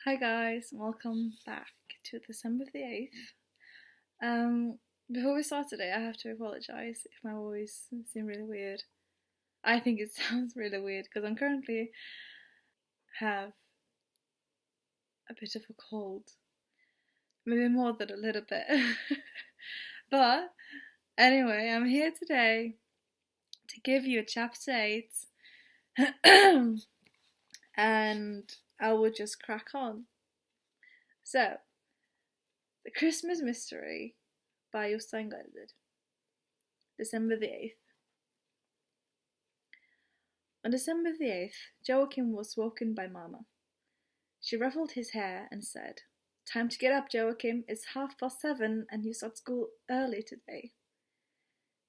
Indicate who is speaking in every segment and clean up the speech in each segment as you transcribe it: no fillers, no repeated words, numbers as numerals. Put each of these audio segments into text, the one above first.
Speaker 1: Hi guys, welcome back to December the 8th. Before we start today, I have to apologise if my voice seems really weird. I think it sounds really weird because I'm currently have a bit of a cold. Maybe more than a little bit. But anyway, I'm here today to give you a chapter 8 and I will just crack on. So, The Christmas Mystery by Jostein Gaarder. December the 8th. On December the 8th, Joachim was woken by Mamma. She ruffled his hair and said, "Time to get up, Joachim. It's 7:30 and you start school early today."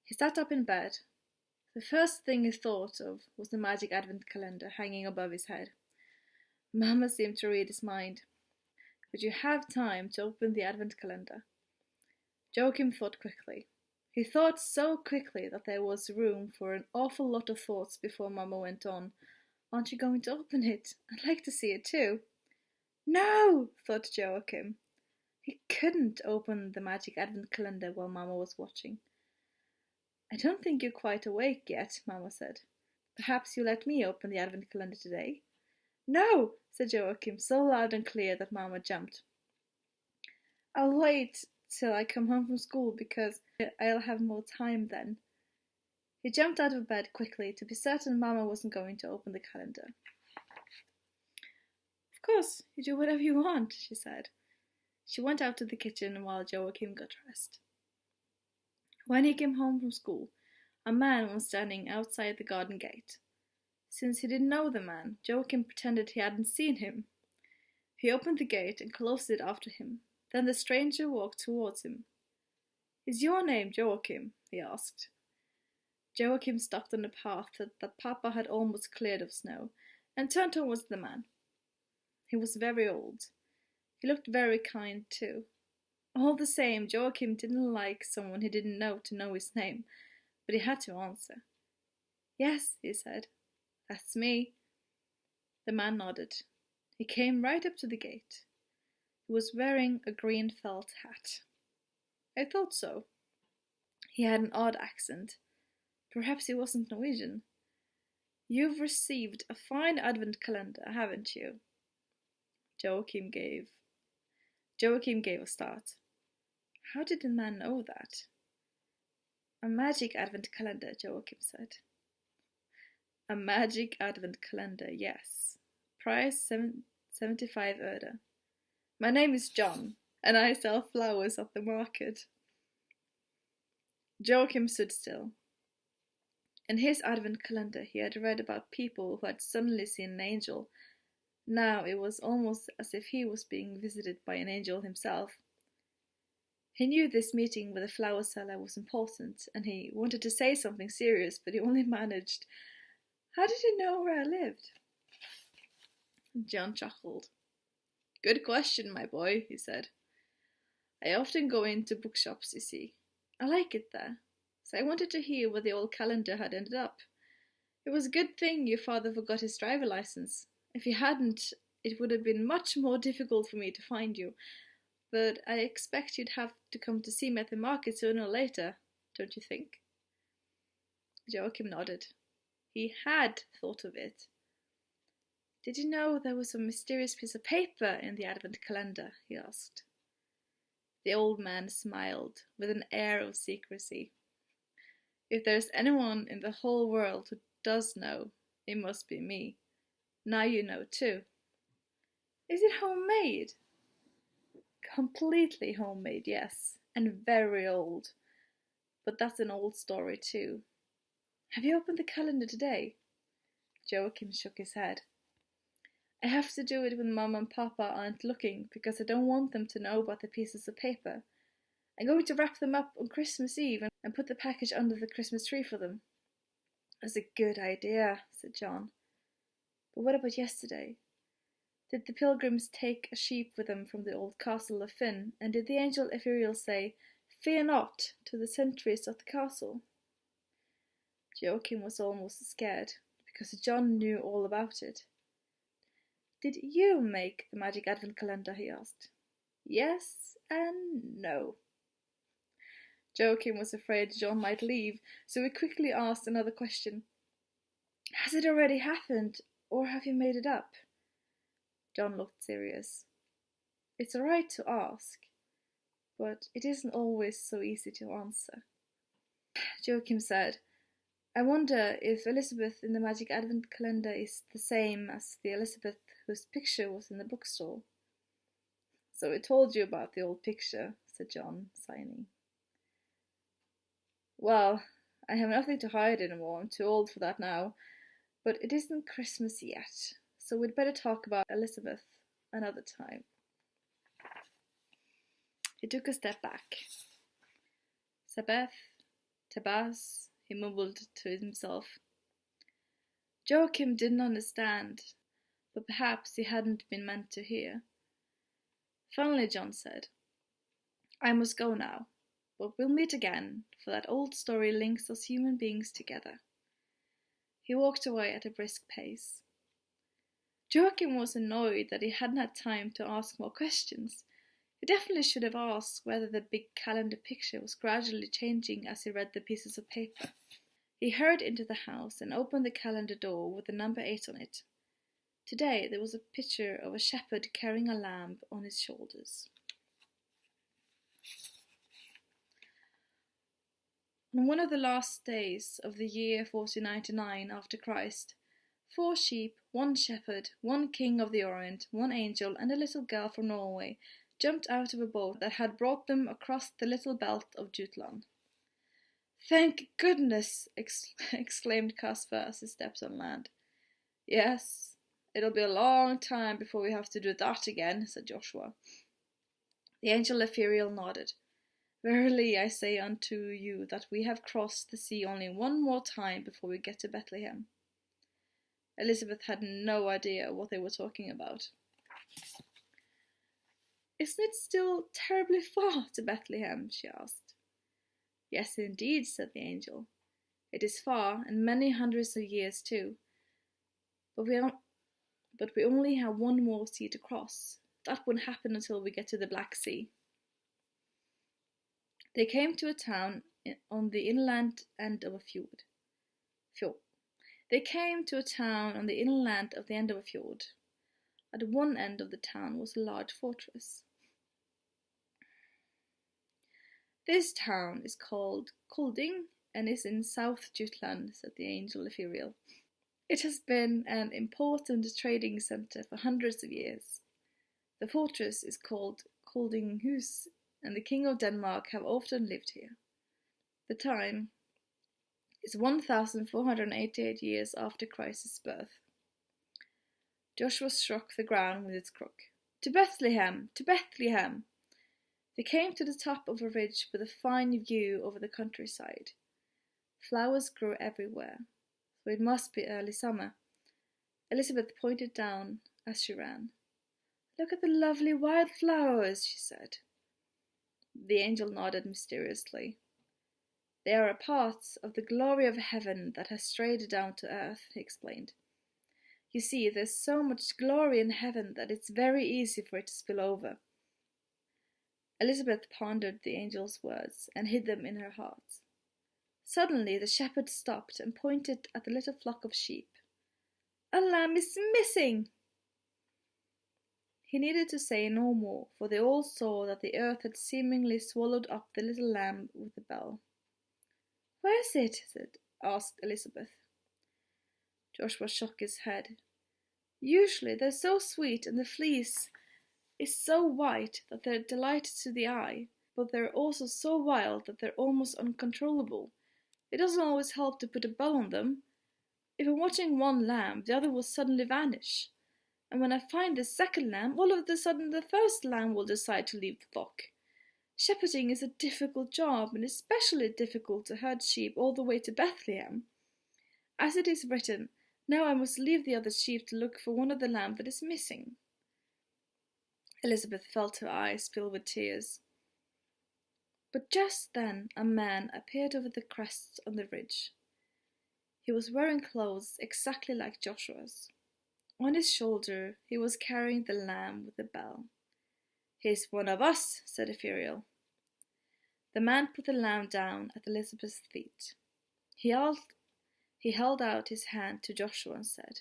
Speaker 1: He sat up in bed. The first thing he thought of was the magic advent calendar hanging above his head. Mamma seemed to read his mind. "Would you have time to open the advent calendar?" Joachim thought quickly. He thought so quickly that there was room for an awful lot of thoughts before Mamma went on. "Aren't you going to open it? I'd like to see it too." "No!" thought Joachim. He couldn't open the magic advent calendar while Mamma was watching. "I don't think you're quite awake yet," Mamma said. "Perhaps you'll let me open the advent calendar today?" "No!" said Joachim, so loud and clear that Mamma jumped. "I'll wait till I come home from school because I'll have more time then." He jumped out of bed quickly to be certain Mamma wasn't going to open the calendar. "Of course, you do whatever you want," she said. She went out to the kitchen while Joachim got dressed. When he came home from school, a man was standing outside the garden gate. Since he didn't know the man, Joachim pretended he hadn't seen him. He opened the gate and closed it after him. Then the stranger walked towards him. "Is your name Joachim?" he asked. Joachim stopped on the path that Papa had almost cleared of snow and turned towards the man. He was very old. He looked very kind too. All the same, Joachim didn't like someone he didn't know to know his name, but he had to answer. "Yes," he said. "That's me." The man nodded. He came right up to the gate. He was wearing a green felt hat. I thought so. He had an odd accent. Perhaps he wasn't Norwegian. "You've received a fine advent calendar, haven't you?" Joachim gave a start. How did the man know that? "A magic advent calendar," Joachim said. "A magic advent calendar, yes. Price 75 öre. My name is John, and I sell flowers at the market." Joachim stood still. In his advent calendar he had read about people who had suddenly seen an angel. Now it was almost as if he was being visited by an angel himself. He knew this meeting with the flower seller was important, and he wanted to say something serious, but he only managed, "How did you know where I lived?" John chuckled. "Good question, my boy," he said. "I often go into bookshops, you see. I like it there, so I wanted to hear where the old calendar had ended up. It was a good thing your father forgot his driver license. If he hadn't, it would have been much more difficult for me to find you. But I expect you'd have to come to see me at the market sooner or later, don't you think?" Joachim nodded. He had thought of it. "Did you know there was a mysterious piece of paper in the advent calendar?" he asked. The old man smiled with an air of secrecy. "If there's anyone in the whole world who does know, it must be me. Now you know too." "Is it homemade?" "Completely homemade, yes, and very old. But that's an old story too. Have you opened the calendar today?" Joachim shook his head. "I have to do it when Mama and Papa aren't looking because I don't want them to know about the pieces of paper. I'm going to wrap them up on Christmas Eve and put the package under the Christmas tree for them." "That's a good idea," said John. "But what about yesterday? Did the pilgrims take a sheep with them from the old castle of Finn, and did the angel Ephriel say, 'Fear not,' to the sentries of the castle?" Joachim was almost scared, because John knew all about it. Did you make the magic advent calendar? He asked. Yes and no. Joachim was afraid John might leave, so he quickly asked another question. Has it already happened, or have you made it up? John looked serious. It's all right to ask, but it isn't always so easy to answer. Joachim said, I wonder if Elizabeth in the magic advent calendar is the same as the Elizabeth whose picture was in the bookstall. So I told you about the old picture, said John, sighing. Well, I have nothing to hide anymore. I'm too old for that now. But it isn't Christmas yet, so we'd better talk about Elizabeth another time. He took a step back. Sabeth, Tabas, he mumbled to himself. Joachim didn't understand, but perhaps he hadn't been meant to hear. Finally John said, I must go now, but we'll meet again, for that old story links us human beings together. He walked away at a brisk pace. Joachim was annoyed that he hadn't had time to ask more questions. He definitely should have asked whether the big calendar picture was gradually changing as he read the pieces of paper. He hurried into the house and opened the calendar door with the number 8 on it. Today there was a picture of a shepherd carrying a lamb on his shoulders. On one of the last days of the year 1499 after Christ, 4 sheep, 1 shepherd, 1 king of the Orient, 1 angel, and a little girl from Norway jumped out of a boat that had brought them across the little belt of Jutland. Thank goodness! Exclaimed Caspar as he stepped on land. Yes, it'll be a long time before we have to do that again, said Joshua. The angel Epheriel nodded. Verily I say unto you that we have crossed the sea only one more time before we get to Bethlehem. Elizabeth had no idea what they were talking about. Isn't it still terribly far to Bethlehem? She asked. Yes, indeed, said the angel. It is far, and many hundreds of years too. But we only have one more sea to cross. That won't happen until we get to the Black Sea. They came to a town on the inland end of a fjord. They came to a town on the inland of the end of a fjord. At one end of the town was a large fortress. This town is called Kolding and is in South Jutland, said the angel Epheriel. It has been an important trading centre for hundreds of years. The fortress is called Koldinghus, and the King of Denmark have often lived here. The time is 1488 years after Christ's birth. Joshua struck the ground with his crook. To Bethlehem! To Bethlehem! They came to the top of a ridge with a fine view over the countryside. Flowers grew everywhere, so it must be early summer. Elizabeth pointed down as she ran. Look at the lovely wild flowers, she said. The angel nodded mysteriously. They are a part of the glory of heaven that has strayed down to earth, he explained. You see, there's so much glory in heaven that it's very easy for it to spill over. Elizabeth pondered the angel's words and hid them in her heart. Suddenly the shepherd stopped and pointed at the little flock of sheep. A lamb is missing! He needed to say no more, for they all saw that the earth had seemingly swallowed up the little lamb with a bell. Where is it? asked Elizabeth. Joshua shook his head. Usually they're so sweet and the fleece is so white that they're a delight to the eye, but they're also so wild that they're almost uncontrollable. It doesn't always help to put a bell on them. If I'm watching one lamb, the other will suddenly vanish. And when I find the second lamb, all of a sudden the first lamb will decide to leave the flock. Shepherding is a difficult job, and especially difficult to herd sheep all the way to Bethlehem. As it is written, now I must leave the other sheep to look for one of the lambs that is missing. Elizabeth felt her eyes fill with tears. But just then a man appeared over the crest on the ridge. He was wearing clothes exactly like Joshua's. On his shoulder he was carrying the lamb with the bell. "He's one of us," said Ephriel. The man put the lamb down at Elizabeth's feet. He held out his hand to Joshua and said,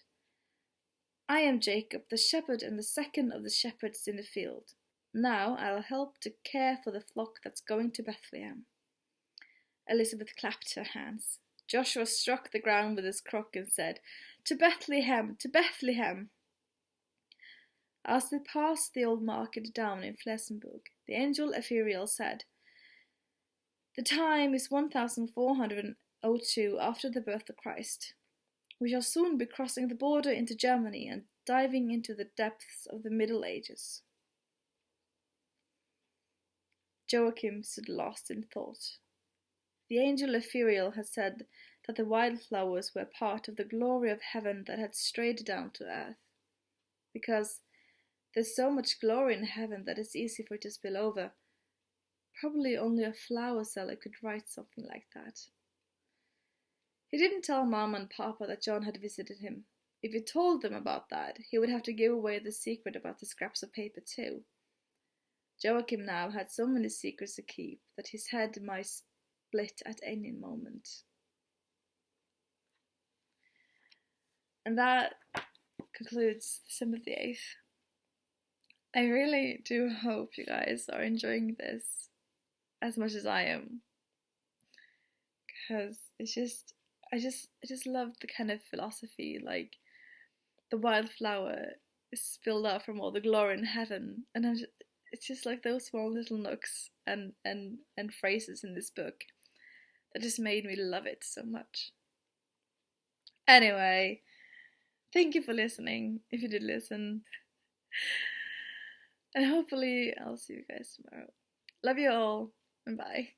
Speaker 1: "I am Jacob, the shepherd and the second of the shepherds in the field. Now I'll help to care for the flock that's going to Bethlehem." Elizabeth clapped her hands. Joshua struck the ground with his crook and said, "To Bethlehem, to Bethlehem." As they passed the old market down in Flessenburg, the angel Ephriel said, "The time is 1402 after the birth of Christ. We shall soon be crossing the border into Germany and diving into the depths of the Middle Ages." Joachim stood lost in thought. The angel Ephriel had said that the wildflowers were part of the glory of heaven that had strayed down to earth. Because there's so much glory in heaven that it's easy for it to spill over. Probably only a flower seller could write something like that. He didn't tell Mama and Papa that John had visited him. If he told them about that, he would have to give away the secret about the scraps of paper too. Joachim now had so many secrets to keep that his head might split at any moment. And that concludes December the 8th. I really do hope you guys are enjoying this as much as I am. Because I just love the kind of philosophy, like the wildflower is spilled out from all the glory in heaven, and it's just like those small little nooks and phrases in this book that just made me love it so much. Anyway, thank you for listening, if you did listen. And hopefully I'll see you guys tomorrow. Love you all, and bye.